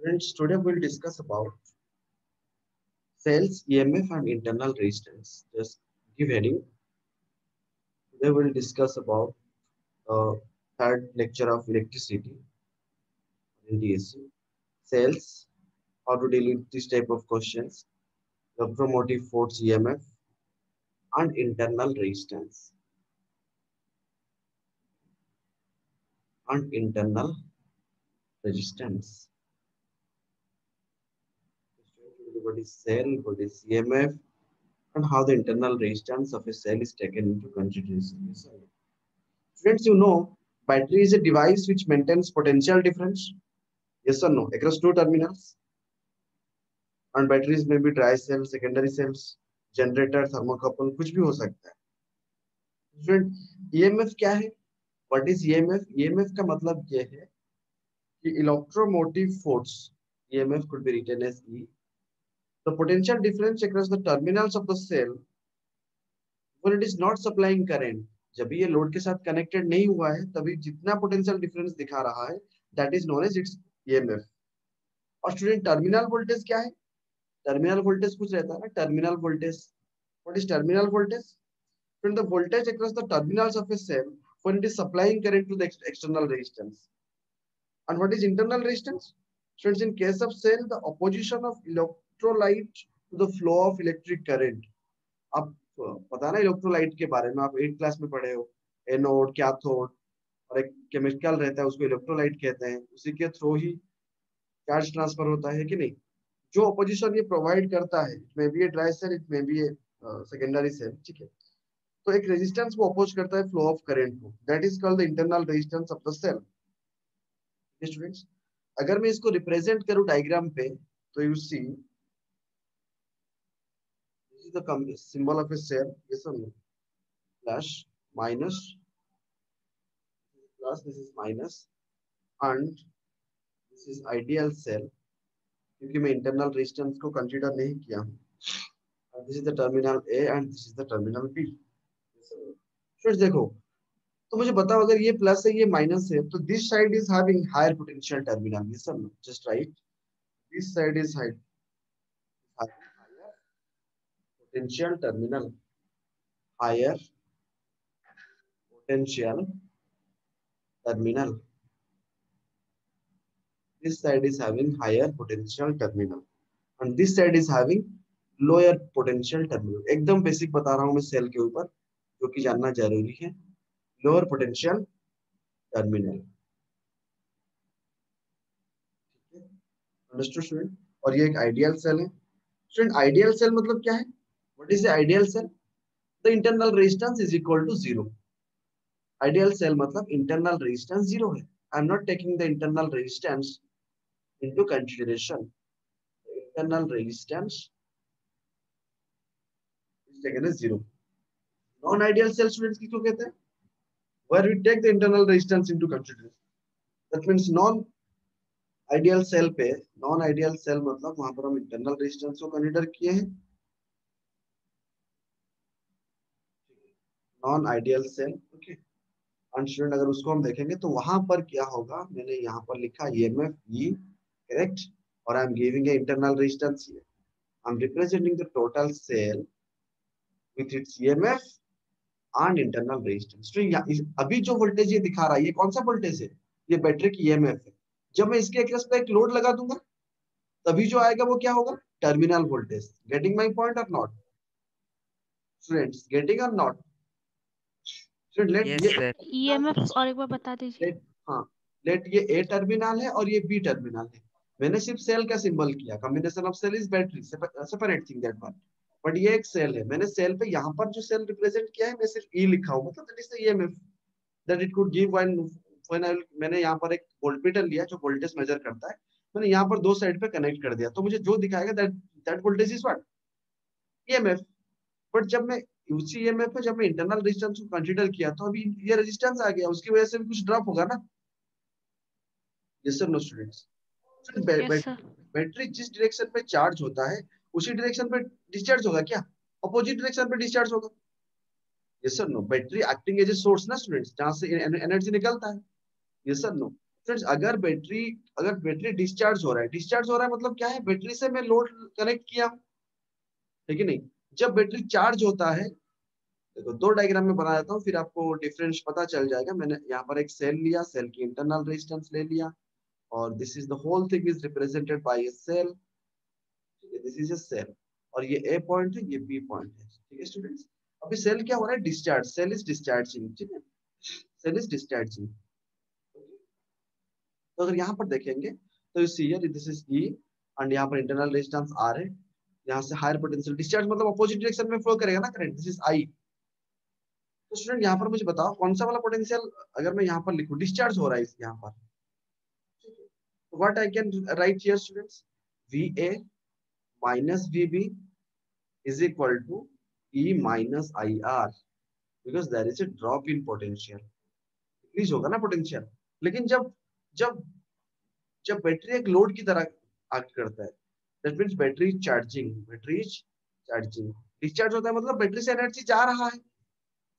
Students, today we'll discuss about cells, EMF, and internal resistance. Just give heading. Today we'll discuss about uh, third lecture of electricity in DSC. Cells, how to deal with this type of questions, electromotive force EMF, and internal resistance. And internal resistance. What is cell, what is EMF, and how the internal resistance of a cell is taken into consideration. Yes, sir. Students, you know, battery is a device which maintains potential difference. Yes or no? Across two terminals. And batteries may be dry cells, secondary cells, generator, thermocouple, कुछ भी हो सकता है. Student, EMF क्या है? What is EMF? EMF का मतलब ये है कि electromotive force. EMF could be written as E. The potential difference across the terminals of the cell when it is not supplying current. जब ये लोड के साथ कनेक्टेड नहीं हुआ है तभी जितना पोटेंशियल डिफरेंस दिखा रहा है that is known as its EMF. और स्टूडेंट टर्मिनल वोल्टेज क्या है? टर्मिनल वोल्टेज कुछ रहता है ना, terminal voltage. What is terminal voltage? When the voltage across the terminals of a cell when it is supplying current to the external resistance. And what is internal resistance? Students, in case of cell, the opposition of electrolyte to the flow of electric current. आप पता ना electrolyte के बारे में, आप 8th class में पढ़े हो. एनोड, कैथोड और एक केमिकल रहता है उसको इलेक्ट्रोलाइट कहते हैं. उसी के थ्रू ही चार्ज ट्रांसफर होता है कि नहीं. जो अपोजिशन ये प्रोवाइड करता है, it may be a dry cell, it may be a secondary cell, ठीक है. तो एक रेजिस्टेंस को अपोज करता है फ्लो ऑफ करंट को, that is called the internal resistance of the cell. Students, अगर मैं इसको रिप्रेजेंट करूं डायग्राम पे तो you see this is the symbol of a cell. Yes और no? Plus minus plus, this is minus, and this is ideal cell क्योंकि मैं internal resistance को कंसीडर नहीं किया हूं. This is the terminal A and this is the terminal B. फिर देखो, तो मुझे बताओ अगर ये प्लस है ये माइनस है तो this side is having higher potential terminal. Yes और no? Just right, this side is higher potential terminal, higher potential terminal. This side is having higher potential terminal and this side is having lower potential terminal. एकदम basic बता रहा हूं मैं cell के ऊपर, जो कि जानना जरूरी है. Lower potential terminal. Understood student? और ये एक आइडियल सेल है. स्टूडेंट, आइडियल सेल मतलब क्या है? What is the ideal cell? The internal resistance is equal to zero. Ideal cell मतलब इंटरनल रेजिस्टेंस जीरो है. I am not taking the internal resistance into consideration. Internal resistance is taken as zero. Non-ideal cell students किसको कहते हैं? Where we take the internal resistance into consideration. That means non-ideal cell पे, non-ideal cell मतलब वहां पर हम internal resistance को consider किए हैं. Non-ideal cell, okay. And student अगर उसको हम देखेंगे तो वहां पर क्या होगा? मैंने यहाँ पर लिखा EMF E, correct? और I am giving a internal resistance here. I am representing the total cell with its EMF and internal resistance. तो अभी जो वोल्टेज ये दिखा रहा है ये कौन सा वोल्टेज है? ये बैटरी की ईएमएफ है. जब मैं इसके अक्रॉस पे एक लोड लगा दूंगा तभी जो आएगा वो क्या होगा? Terminal voltage. Getting my point और नॉट? स्टूडेंट्स, गेटिंग और नॉट? स्टूडेंट, लेट यस ये सर। ईएमएफ और एक बार बता दीजिए. लेट, हाँ, लेट ये ए टर्मिनल है और ये बी टर्मिनल है. मैंने सिर्फ सेल का सिंबल किया. Combination of cell is battery, separate thing that one. But ये एक सेल है. मैंने सेल पे यहाँ पर जो सेल रिप्रेजेंट किया है मैं सिर्फ ई लिखा हूँ, मतलब that is the EMF that it could give when मैंने यहाँ पर एक वोल्टमीटर लिया जो वोल्टेज मेजर करता है. मैंने यहाँ पर दो साइड पे कनेक्ट कर दिया तो मुझे जो दिखाएगा that voltage is what? EMF. But जब मैं उसी EMF पे जब मैं इंटरनल रेजिस्टेंस को कंसीडर किया तो अभी ये रेजिस्टेंस आ गया, उसकी वजह से भी कुछ ड्रॉप होगा ना. Yes sir, no students? Yes sir. Battery जिस डायरेक्शन पे चार्ज होता है उसी डायरेक्शन पे डिस्चार्ज होगा क्या? अपोजिट डायरेक्शन पे डिस्चार्ज होगा. Yes sir, no? Battery acting as a source ना स्टूडेंट्स, जहां से एनर्जी निकलता है. Yes sir, no? फ्रेंड्स अगर बैटरी डिस्चार्ज हो रहा है मतलब क्या है, बैटरी से मैं लोड कनेक्ट किया हूं, ठीक है नहीं। जब बैटरी चार्ज होता है, देखो दो डायग्राम में बना देता हूँ, फिर आपको डिफरेंस पता चल जाएगा। मैंने यहाँ पर एक सेल लिया, सेल की इंटरनल रेजिस्टेंस ले लिया, और this is the whole thing is represented by a cell, this is a cell, और ये ए पॉइंट है, ये बी पॉइंट है, ठीक है स्टूडेंट्स। अभी सेल क्या हो रहा है, डिस्चार्ज, सेल इज डिस्चार्जिंग, ठीक है, सेल इज डिस्चार्जिंग। तो अगर यहाँ पर देखेंगे तो see here this is E, and यहाँ पर इंटरनल रेजिस्टेंस आर है, यहाँ से हायर पोटेंशियल डिस्चार्ज मतलब अपोजिट डायरेक्शन में फ्लो करेगा ना करंट, दिस इज आई। तो स्टूडेंट यहाँ पर मुझे बताओ कौन सा वाला पोटेंशियल अगर मैं यहाँ पर लिखूं, डिस्चार्ज हो रहा है यहाँ पर, what I can write here students, V A minus V B is equal to E minus I R, because there is a drop in potential, increase होगा ना पोटेंशियल। लेकिन जब जब जब बैटरी एक लोड की तरह एक्ट करता है, that means battery is charging, discharge होता है मतलब बैटरी से एनर्जी जा रहा है,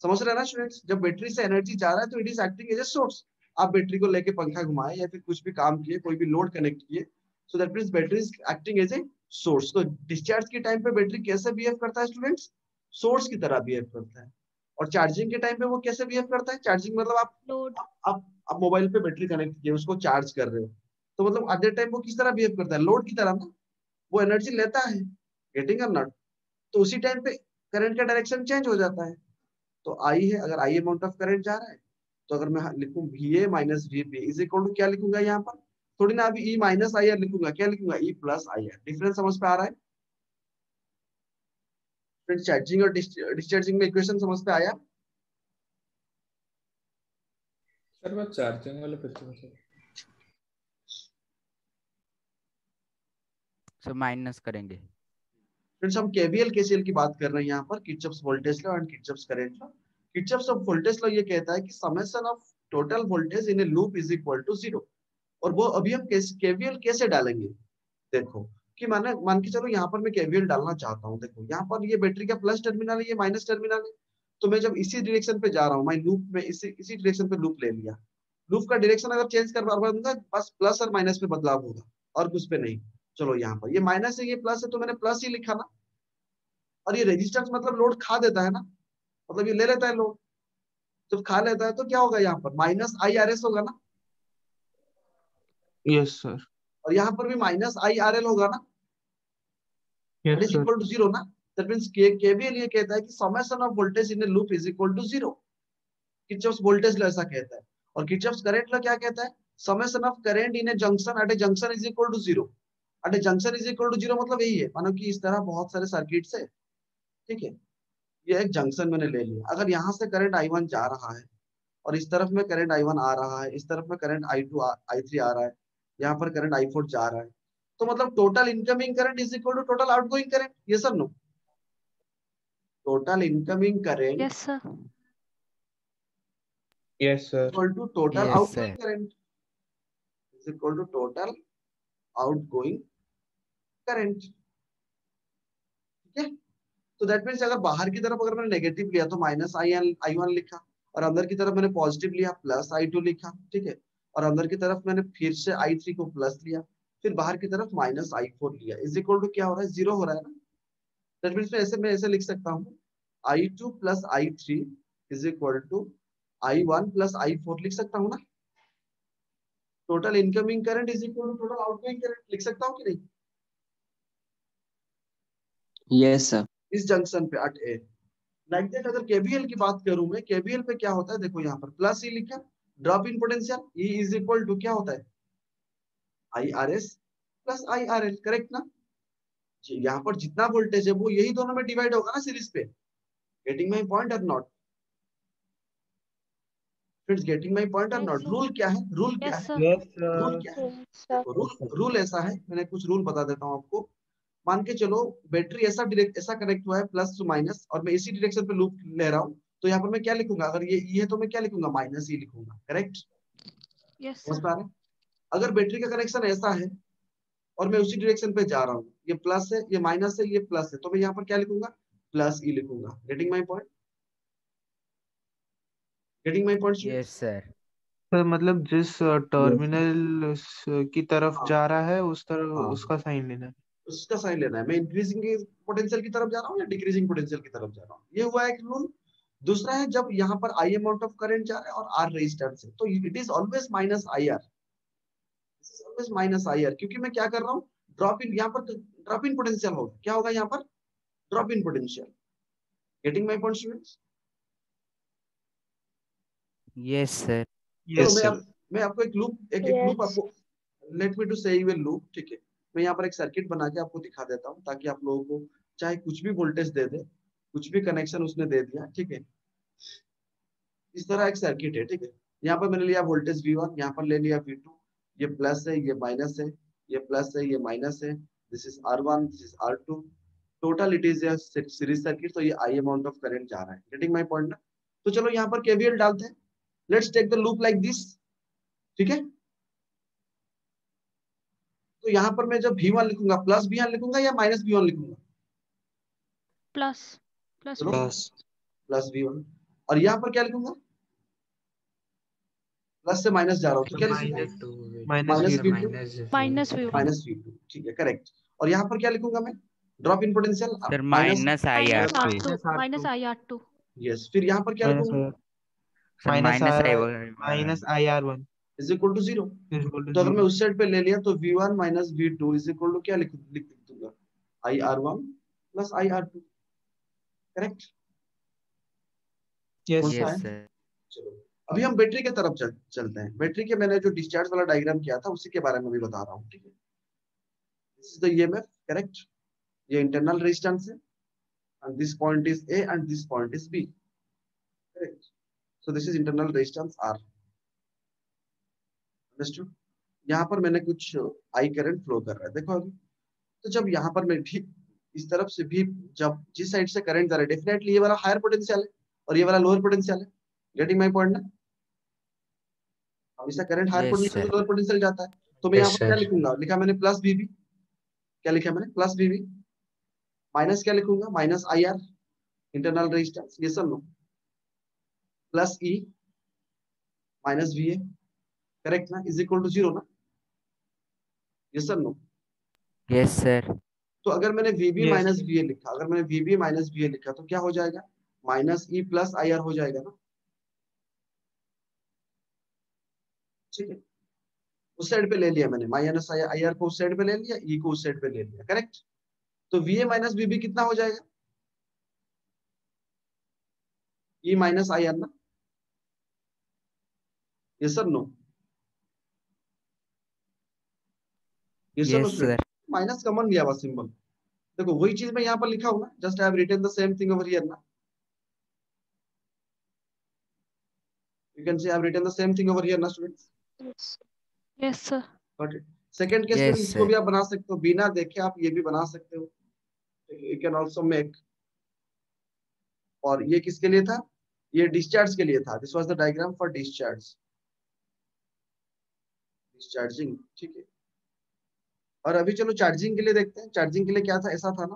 समझ रहे हैं ना स्टूडेंट्स। जब बैटरी से एनर्जी जा रहा है तो it is acting as a source. आप बैटरी को लेके पंखा घुमाए या फिर कुछ भी काम किए, कोई भी लोड कनेक्ट किए, so that means battery is acting as a source. तो डिस्चार्ज के टाइम पे बैटरी कैसे बिहेव करता है स्टूडेंट्स, सोर्स की तरह बिहेव करता है। और चार्जिंग के टाइम पे वो कैसे बिहेव करता है, चार्जिंग मतलब लोड। आप मोबाइल पे बैटरी कनेक्ट किए, उसको चार्ज कर रहे हो, तो मतलब आधे टाइम वो किस तरह बिहेव करता है, लोड की तरह ना, वो एनर्जी लेता है, गेटिंग और नॉट। तो उसी टाइम पे करंट का डायरेक्शन चेंज हो जाता है। तो आई है, अगर आई अमाउंट ऑफ करंट जा रहा है, तो अगर मैं लिखूं V A minus V B is equal to क्या लिखूंगा यहाँ पर, थोड़ी ना अभी ई माइनस आई आर लिखूंगा, क्या लिखूंगा, E plus I R. Difference समझ पे आ रहा है फ्रेंड्स, चार्जिंग और डिस्चार्जिंग में इक्वेशन समझ पे आया। सर वो चार्जिंग वाले फिर से सर माइनस करेंगे। फ्रेंड्स हम केवीएल केसीएल की बात कर रहे हैं यहाँ पर, Kirchhoff's voltage law and Kirchhoff's current law. Kirchhoff's of voltage law ये कहता है कि summation of total voltage in a loop is equal to zero. और वो अभी हम केवीएल कैसे डालेंगे, देखो कि मान के चलो यहाँ पर मैं केवीएल डालना चाहता हूँ। देखो यहाँ पर ये बैटरी का प्लस टर्मिनल है, ये माइनस टर्मिनल है, तो मैं जब इसी डायरेक्शन पे जा रहा हूँ, मैं लूप में इसी डायरेक्शन पे लूप ले लिया, लूप का डायरेक्शन अगर चेंज कर दूंगा, बस प्लस और माइनस में बदलाव होगा और कुछ पे नहीं। चलो यहाँ पर ये माइनस है, ये प्लस है, तो मैंने प्लस ही लिखा ना। और ये रेजिस्टेंस मतलब लोड खा देता है ना, मतलब ये ले लेता है लोड, जब खा लेता है तो क्या होगा, यहाँ पर माइनस आई आर एस होगा ना। Yes sir. और यहाँ पर भी माइनस आई आर एल होगा ना, it yes is sir. Equal to zero ना। दैट मींस केवीएल ये कहता है कि summation of voltage in a loop is equal to zero. Kirchhoff's voltage law ऐसा कहता है। और किरचॉफ्स करंट लॉ क्या कहता है, summation of current in a junction at a junction is equal to zero. At a junction is equal to zero मतलब यही है, मानो कि इस तरह बहुत सारे सर्किट्स है, ठीक है, ये एक जंक्शन मैंने ले लिया। अगर यहाँ से करंट I1 जा रहा है और इस तरफ में करंट I1 आ रहा है, इस तरफ में करंट I2 I3 आ रहा है, यहाँ पर करंट I4 जा रहा है, तो मतलब total incoming current is equal to total outgoing current, ये सब no, total incoming current yes sir. Yes sir. Equal to total yes outgoing sir. Current is equal to total outgoing current, ठीक है। तो दैट मीन्स अगर बाहर की तरफ अगर मैंने नेगेटिव लिया तो माइनस I1 लिखा, और अंदर की तरफ मैंने पॉजिटिव लिया प्लस I2 लिखा, ठीक है, और अंदर की तरफ मैंने फिर से I3 को प्लस लिया, फिर बाहर की तरफ माइनस I4 लिया, इज इक्वल टू क्या हो रहा है, जीरो हो रहा है ना। दैट मीन्स मैं ऐसे लिख सकता हूँ, I2 plus I3 is equal to I1 plus I4 लिख सकता हूँ ना। Total incoming current is equal to total outgoing current लिख सकता हूँ कि नहीं, यस सर। इस जंक्शन पे एट ए। लाइक दैट अगर केवीएल की बात करूं मैं, केवीएल पे क्या होता है, देखो यहाँ पर प्लस ही लिखा, drop in potential E is equal to क्या होता है, I R S plus I R L, correct ना जी। यहाँ पर जितना वोल्टेज है वो यही दोनों में डिवाइड होगा ना सीरीज पे, गेटिंग माई पॉइंट और not friends, getting my point और यस नॉट। सर। रूल क्या है, रूल क्या यस है, सर। Yes rule sir. क्या है, यस सर। देखो रूल ऐसा है, मैंने कुछ रूल बता देता हूँ आपको। मान के चलो बैटरी ऐसा कनेक्ट हुआ है प्लस टू माइनस, और मैं इसी डायरेक्शन पे लूप ले रहा हूँ, तो यहाँ पर मैं क्या लिखूंगा, अगर ये ई है तो मैं क्या लिखूंगा, माइनस ई लिखूंगा, करेक्ट, यस समझ सर। पा रहे हैं? अगर बैटरी का कनेक्शन ऐसा है और मैं उसी डायरेक्शन पे जा रहा हूँ, ये प्लस है, ये माइनस है, ये प्लस है, तो मैं यहाँ पर क्या लिखूंगा, प्लस ई लिखूंगा। Getting my point, getting my point yes students. Sir. Sir मतलब जिस टर्मिनल की तरफ हाँ जा रहा है उस तरफ हाँ, उसका साइन लेना है। उसका साइन लेना है। मैं इंक्रीजिंग पोटेंशियल की तरफ जा रहा हूँ या डिक्रीजिंग पोटेंशियल की तरफ जा रहा हूँ, ये हुआ एक रूल। दूसरा है जब यहाँ पर आई अमाउंट ऑफ करंट जा रहा है और आर रेजिस्टेंस है, तो it is always minus I are, always minus I are, क्योंकि मैं क्या कर रहा हूँ, ड्रॉप इन, यहाँ पर ड्रॉप इन पोटेंशियल होगा, क्या होगा यहाँ पर, drop in potential. Getting my point students? Yes sir. चलो यस सर। मैं आपको एक लूप, एक लूप यस आपको, लेट मी टू से यू लूप, ठीक है। मैं यहाँ पर एक सर्किट बना के आपको दिखा देता हूँ, ताकि आप लोगों को चाहे कुछ भी वोल्टेज दे दे, कुछ भी कनेक्शन उसने दे दिया, ठीक है, इस तरह एक सर्किट है, ठीक है। यहाँ पर मैंने लिया वोल्टेज V1, यहाँ पर ले लिया V2, ये प्लस है, ये माइनस है, ये प्लस है, ये माइनस है, this is R1, this is R2, total it is series circuit, तो ये आई अमाउंट ऑफ करंट जा रहा है। गेटिंग माय पॉइंट ना? तो चलो यहाँ पर KVL डालते हैं, let's take the loop like this, ठीक है। तो यहाँ पर मैं जब V1 लिखूंगा, प्लस V1 लिखूंगा या माइनस V1 लिखूंगा? प्लस प्लस चलो V1 प्लस प्लस V1, और यहाँ पर क्या लिखूंगा, प्लस से माइनस जा रहा हूँ, तो क्या लिखूंगा, minus minus V2। V2, minus V1 minus V2, ठीक है, करेक्ट। और यहाँ पर क्या लिखूंगा मैं, drop in potential sir minus, minus I R minus two. R2 minus R2। IR2 yes, फिर यहाँ पर क्या माइनस लिखूंगा, sir minus minus I minus IR1 is equal to 0। Is equal to तो अगर मैं 0। उस साइड पे ले लिया तो V1 minus V2 is equal to क्या लिख दूंगा, IR1 plus IR2, correct? Yes कौन सा सर। यस है? सर। चलो अभी हम बैटरी की तरफ चलते हैं। बैटरी के मैंने जो डिस्चार्ज वाला डायग्राम किया था उसी के बारे में भी बता रहा हूँ, ठीक है। This is the EMF, correct? ये इंटरनल रेजिस्टेंस है, and this point is A and this point is B, correct? So this is internal resistance R, understood? यहाँ पर मैंने कुछ I करंट फ्लो कर रहा है, देखो अभी। तो जब यहाँ पर मैं भी इस तरफ से भी, जब जिस साइड से करंट जा रहा है, डेफिनेटली ये वाला हायर पोटेंशियल है और ये वाला लोअर पोटेंशियल है। गेटिंग माय पॉइंट ना? हमेशा current higher yes potential sir. से लोअर पोटेंशियल जाता है। तो मैं यहाँ पर क्या लिखूंगा, लिखा मैंने प्लस VB, क्या लिखा मैंने, प्लस VB, माइनस क्या लिखूंगा, माइनस IR, इंटरनल रेजिस्टेंस, ये सब लो, plus E minus VA, correct ना, इज इक्वल टू 0 ना? ये सब नो? Yes sir. तो अगर मैंने VB यस माइनस VA लिखा, अगर मैंने VB माइनस VA लिखा तो क्या हो जाएगा, माइनस E प्लस IR हो जाएगा ना, ठीक है। उस साइड पे ले लिया मैंने, माइनस IR को उस साइड पे ले लिया, E को उस साइड पे ले लिया, करेक्ट? तो VA माइनस VB कितना हो जाएगा, E माइनस IR ना? ये सब नो? ये सब no yes student? Sir. Minus common लिया हुआ सिंबल, देखो वही चीज मैं यहाँ पर लिखा हूँ ना, just I have written the same thing over here ना, you can say I have written the same thing over here ना students, yes sir got it? Second case में भी यस इसको सर। भी आप बना सकते हो, बिना देखे आप ये भी बना सकते हो, यू कैन आल्सो मेक। और ये किसके लिए था, ये डिस्चार्ज के लिए था, this was the diagram for discharge, discharging, ठीक है। और अभी चलो चार्जिंग के लिए देखते हैं, चार्जिंग के लिए क्या था, ऐसा था ना,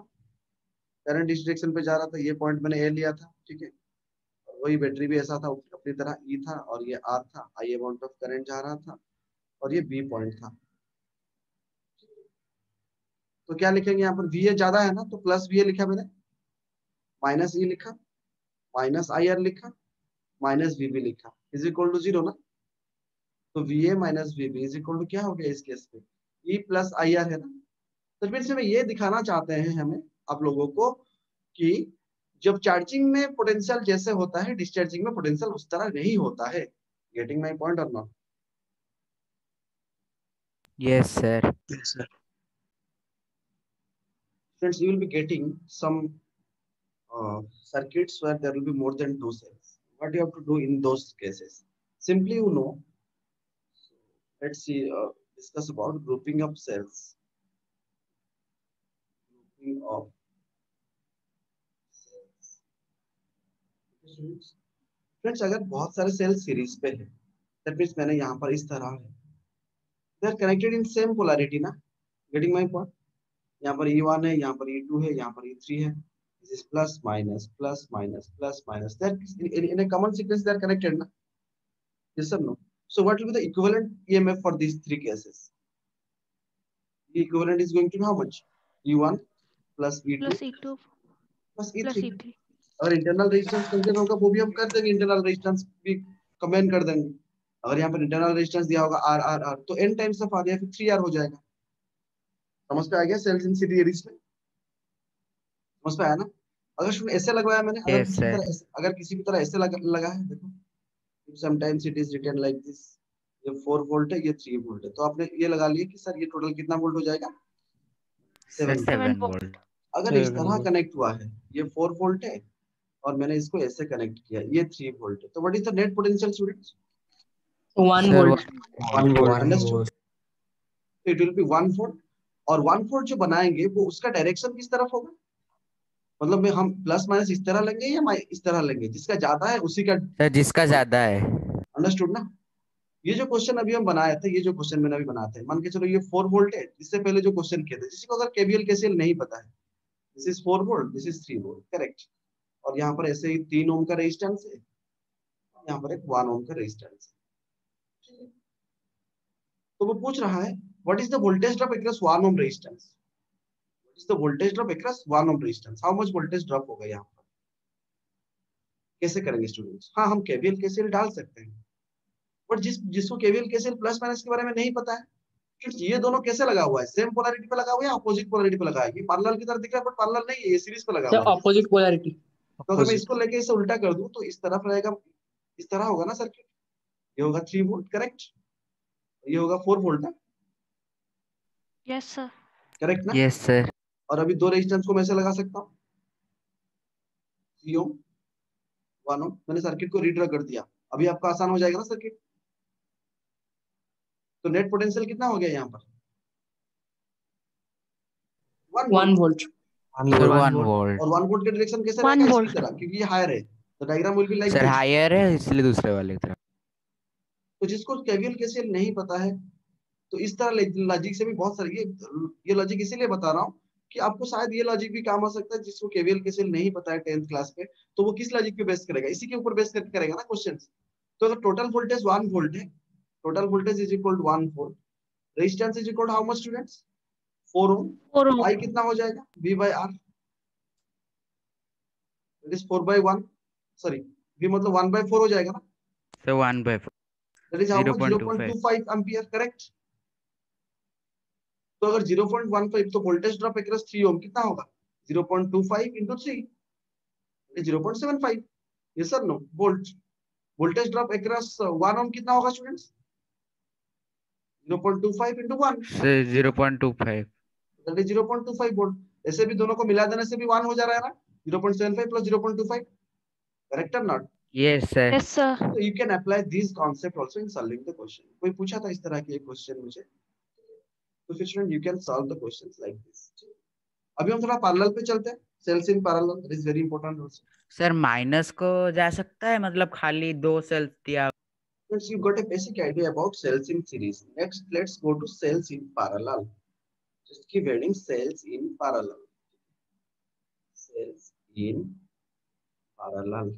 करंट इस डायरेक्शन पे जा रहा था, ये पॉइंट मैंने ए लिया था, ठीक है। और वही बैटरी भी ऐसा था, अपनी तरह ई था, और ये आर था, आई अमाउंट ऑफ करंट जा रहा था, और ये बी पॉइंट था। तो क्या लिखेंगे यहाँ पर, वी ए ज्यादा है ना, तो प्लस वी ए लिखा मैंने, माइनस ई लिखा, माइनस आई आर लिखा, माइनस वी बी लिखा, इज इक्वल टू 0 ना। तो V A minus V B is equal to क्या हो गया इस केस पे, ई प्लस आई आर है ना। तो फिर से मैं ये दिखाना चाहते हैं हमें, आप लोगों को, कि जब चार्जिंग में पोटेंशियल जैसे होता है, डिस्चार्जिंग में पोटेंशियल उस तरह नहीं होता है। गेटिंग माय पॉइंट और not? Yes sir. Friends, you will be getting some circuits where there will be more than two cells. What you have to do in those cases? Simply, you know, let's see, discuss about grouping of cells. Grouping of cells. Friends, अगर बहुत सारे cell series पे है, that means मैंने यहाँ पर इस तरह है, they are connected in same polarity ना। Getting my point? यहाँ पर E1 है, यहाँ पर E2 है, यहाँ पर E3 है, this is plus minus plus minus plus minus, they are in a common sequence, they are connected ना, yes sir no? So what will be the equivalent EMF for these three cases? The equivalent is going to be how much? E1 plus E2 plus E2 plus plus E3. E3. अगर internal resistance consider होगा वो भी हम कर देंगे, internal resistance भी combine कर देंगे। अगर यहाँ पर इंटरनल रेजिस्टेंस दिया होगा R R R तो n टाइम्स ऑफ R या फिर 3R हो जाएगा। समझ पे आ गया सेल्स इन सीरीज में? समझ पे आया ना? अगर स्टूडेंट ऐसे लगवाया मैंने, अगर Yes, किसी sir. तरह अगर किसी भी तरह ऐसे लगा है, देखो sometimes it is written like this, ये 4 वोल्ट है, ये 3 वोल्ट है, तो आपने ये लगा लिया कि सर ये टोटल कितना वोल्ट हो जाएगा? Sir, 7 7 volt. volt. अगर इस 7 तरह volt. कनेक्ट हुआ है, ये 4 वोल्ट है और मैंने इसको ऐसे कनेक्ट किया, ये 3 वोल्ट है, तो what is the net potential students? 1 Sir, volt. 1 volt. 1 understood? volt. It will be 1 volt, और 1 वोल्ट जो बनाएंगे वो उसका डायरेक्शन किस तरफ होगा? मतलब में हम प्लस माइनस इस तरह लेंगे या इस तरह लेंगे, जिसका ज्यादा है उसी का। Sir, जिसका ज्यादा है. अंडरस्टूड ना? ये जो क्वेश्चन अभी हम बनाए थे, ये जो क्वेश्चन मैंने अभी बनाए थे, मान के चलो ये 4 वोल्ट है, इससे पहले जो क्वेश्चन किए थे, जिसको अगर केवीएल केसीएल नहीं पता है, this is 4 volt, this is 3 volt, correct. और यहाँ पर ऐसे ही 3 ओम का रेजिस्टेंस है, यहाँ पर एक 1 ओम का रेजिस्टेंस है। तो वो पूछ रहा है what is the voltage drop across 1 ohm resistance? What is the voltage drop across 1 ohm resistance? How much voltage drop होगा यहाँ पर? कैसे करेंगे स्टूडेंट्स? हाँ, हम केवीएल केसीएल डाल सकते हैं, बट जिसको केवीएल केसीएल प्लस माइनस के बारे में नहीं पता है, ये दोनों कैसे लगा हुआ है? सेम पोलैरिटी पे लगा हुआ है, अपोजिट पोलैरिटी पे लगा है? ये पैरेलल की तरह दिख रहा है, बट पैरेलल नहीं है, ये सीरीज पे लगा सर हुआ है। Opposite polarity. तो अगर मैं इसको लेके इसे उल्टा कर दूं तो इस तरफ रहेगा, इस तरह होगा ना सर्किट, ये होगा 3 वोल्ट, करेक्ट, ये होगा 4 वोल्ट, Yes, sir. करेक्ट ना? Yes, sir. और अभी दो रेजिस्टेंस को मैं ऐसे लगा सकता हूँ, 3 ओम 1 ओम, मैंने सर्किट को रीड्रा कर दिया, अभी आपका आसान हो जाएगा ना सर्किट। तो नेट पोटेंशियल कितना हो गया यहाँ पर? 1 1 volt. volt. Sir, 1 volt. volt. और 1 वोल्ट का डायरेक्शन कैसे 1 रहेगा? volt. इसकी तरह, क्योंकि ये हायर है, तो diagram will be like Sir, this. higher है इसलिए दूसरे वाले की तरफ. तो जिसको केवीएल केसीएल नहीं पता है, तो इस तरह लॉजिक से भी बहुत सारे, ये लॉजिक इसीलिए बता रहा हूँ कि आपको शायद ये लॉजिक भी काम आ सकता है, जिसको केवीएल केसीएल नहीं पता है 10th क्लास पे, तो वो किस लॉजिक पे बेस करेगा? इसी के ऊपर बेस करके करेगा ना क्वेश्चंस। तो अगर टोटल वोल्टेज 1 वोल्ट है, total voltage is equal to 1 volt, resistance is equal to how much students? 4 ohm. 4 ohm. I कितना हो जाएगा? V by R, that is 4 by 1, sorry V मतलब 1 by 4 हो जाएगा ना? Sir, 1/4. That is how much? 0.25. 0.25 ampere, correct. तो अगर 0.15 तो वोल्टेज ड्रॉप अक्रॉस 3 ओम कितना होगा? 0.25 into 3, 0.75, yes sir no volt. Voltage drop across 1 ohm कितना होगा students? 0.25 into 1, Sir, 0.25. That is 0.25 volt. ऐसे भी दोनों को मिला देने से भी 1 हो जा रहा है ना? 0.75 plus 0.25, करेक्ट और not? Yes, sir. Yes, sir. So you can apply these concept also in solving the question. कोई पूछा था इस तरह की एक क्वेश्चन मुझे, तो फिर student you can solve the questions like this. अभी हम थोड़ा पैरेलल पे चलते हैं, cells in parallel, that is very important also. Sir, माइनस को जा सकता है, मतलब खाली 2 सेल्स दिया. Friends, you got a basic idea about cells in series. Next, let's go to cells in parallel. Just keep adding cells in parallel. Cells in parallel.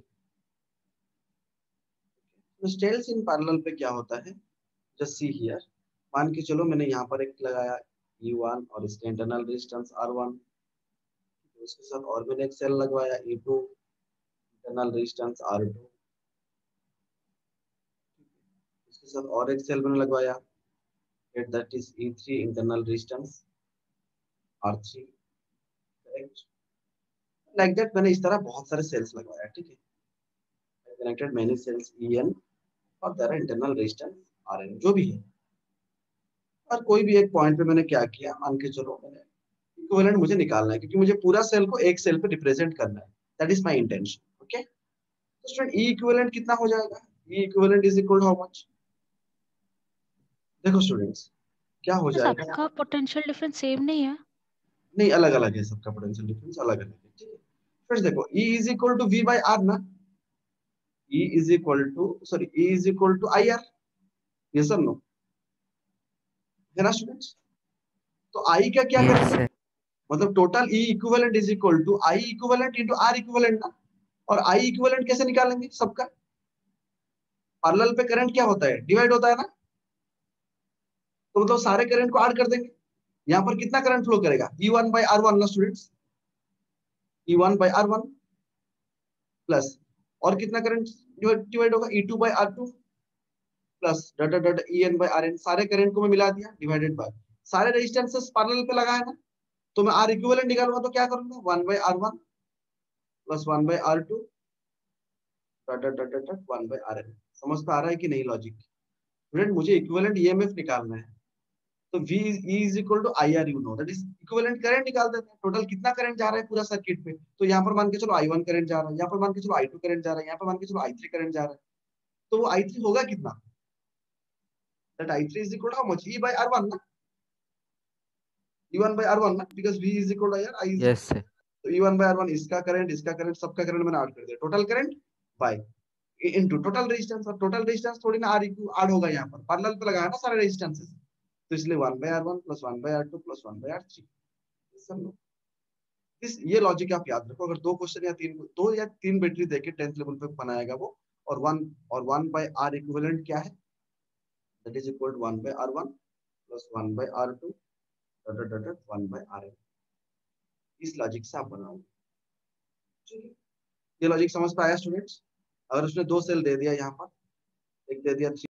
तो cells in parallel पे क्या होता है? Just see here. मान के चलो मैंने यहाँ पर एक लगाया E1 और इसके इंटरनल रेजिस्टेंस R1, उसके साथ और मैंने एक सेल लगवाया E2, इंटरनल रेजिस्टेंस R2, इसके साथ और एक सेल मैंने लगवाया, that is E3, internal resistance R3, correct. Like that मैंने इस तरह बहुत सारे सेल्स लगवाया, ठीक है। कनेक्टेड मेनी सेल्स En और देयर इंटरनल रेजिस्टेंस Rn, जो भी है। और कोई भी एक पॉइंट पे मैंने क्या किया, मान के चलो मैंने इक्विवेलेंट मुझे निकालना है, क्योंकि मुझे पूरा सेल को एक सेल पे रिप्रेजेंट करना है, that is my intention, okay. तो स्टूडेंट ई इक्विवेलेंट कितना हो जाएगा? E equivalent is equal to how much? देखो स्टूडेंट्स क्या हो जाएगा, सबका पोटेंशियल डिफरेंस सेम नहीं है? नहीं अलग अलग है, सबका पोटेंशियल डिफरेंस अलग अलग है, ठीक है। फ्रेंड्स देखो E is equal to V by R ना, E is equal to E is equal to IR, yes और नो, है ना स्टूडेंट्स? तो I का क्या Yes, करेंगे? sir. मतलब total E equivalent is equal to I equivalent into R equivalent ना, और I इक्विवेलेंट कैसे निकालेंगे सबका? पैरेलल पे करंट क्या होता है, डिवाइड होता है ना, तो मतलब सारे करंट को ऐड कर देंगे। यहाँ पर कितना करंट फ्लो करेगा, E1 बाई R1 ना students, E1 by R1 plus और कितना करंट डिवाइड होगा, E2 by R2 plus data data En by Rn, सारे करंट को मैं मिला दिया डिवाइडेड बाय सारे रेजिस्टेंसेस पैरेलल पे लगाए ना, तो मैं R इक्विवेलेंट निकालूंगा तो क्या करूंगा, 1 by R1 plus 1 by R2 data data data 1 by Rn। समझ में आ रहा है कि नहीं लॉजिक स्टूडेंट? मुझे इक्विवेलेंट ईएमएफ निकालना है, तो V is equal to IR, you know, that is equivalent current निकाल देते हैं, टोटल कितना करंट जा रहा है पूरा सर्किट पे। तो यहाँ पर मान के चलो I1 करंट जा रहा है, यहाँ पर मान के चलो I2 करंट जा रहा है, यहाँ पर मान के चलो I3 करंट जा रहा है, तो वो I3 होगा कितना, that I3 is equal to how much, E by R1 ना, E1 by R1 ना, because V is equal to IR, I is yes sir. तो E1 by R1 इसका करंट सबका करंट मैंने ऐड कर दिया, total current by into total resistance, और total resistance थोड़ी ना ऐड होगा, यहाँ पर पैरेलल पे लगाया ना सारे रेजिस्टेंसेस, तो इसलिए 1 by R1 plus 1 by R2 plus 1 by R3। सब इस ये लॉजिक आप याद रखो, अगर दो या तीन बैटरी देके 10th लेवल पे बनाएगा वो, और 1 by R इक्विवेलेंट क्या है, that is equal to 1 by R1 plus 1 by R2 dot dot dot 1 by Rn। इस लॉजिक से आप बनाओगे, ठीक है? ये लॉजिक समझ में आया स्टूडेंट्स? अगर उसने दो सेल दे दिया यहाँ पर, एक दे दिया